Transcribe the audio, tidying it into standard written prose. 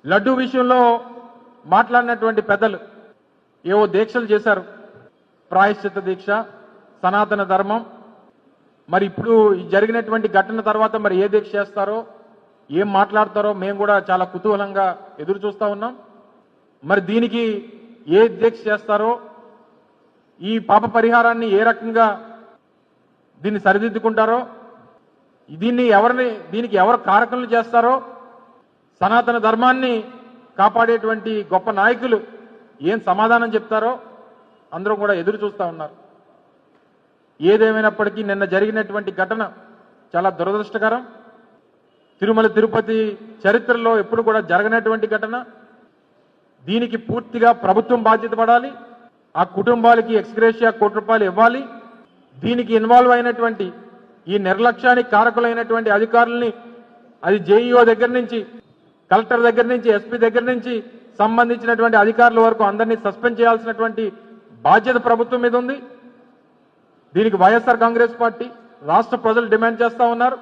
లడ్డూ విషయంలో మాట్లాడినటువంటి పెద్దలు ఏవో దీక్షలు చేశారు, ప్రాయశ్చిత్త దీక్ష, సనాతన ధర్మం. మరి ఇప్పుడు జరిగినటువంటి ఘటన తర్వాత మరి ఏ దీక్ష చేస్తారో, ఏం మాట్లాడతారో మేము కూడా చాలా కుతూహలంగా ఎదురు చూస్తూ ఉన్నాం. మరి దీనికి ఏ దీక్ష చేస్తారో, ఈ పాప పరిహారాన్ని ఏ రకంగా దీన్ని సరిదిద్దుకుంటారో, దీనికి ఎవరు కారకులు చేస్తారో, సనాతన ధర్మాన్ని కాపాడేటువంటి గొప్ప నాయకులు ఏం సమాధానం చెప్తారో అందరూ కూడా ఎదురు చూస్తూ ఉన్నారు. ఏదేమైనప్పటికీ నిన్న జరిగినటువంటి ఘటన చాలా దురదృష్టకరం. తిరుమల తిరుపతి చరిత్రలో ఎప్పుడు కూడా జరగనటువంటి ఘటన. దీనికి పూర్తిగా ప్రభుత్వం బాధ్యత పడాలి. ఆ కుటుంబాలకి ఎక్స్గ్రేషియా ₹1 ఇవ్వాలి. దీనికి ఇన్వాల్వ్ అయినటువంటి ఈ నిర్లక్ష్యానికి కారకులైనటువంటి అధికారుల్ని, అది జేఈఓ దగ్గర నుంచి, కలెక్టర్ దగ్గర నుంచి, ఎస్పీ దగ్గర నుంచి సంబంధించినటువంటి అధికారుల వరకు అందరినీ సస్పెండ్ చేయాల్సినటువంటి బాధ్యత ప్రభుత్వం మీద ఉంది. దీనికి వైఎస్ఆర్ కాంగ్రెస్ పార్టీ, రాష్ట్ర ప్రజలు డిమాండ్ చేస్తా ఉన్నారు.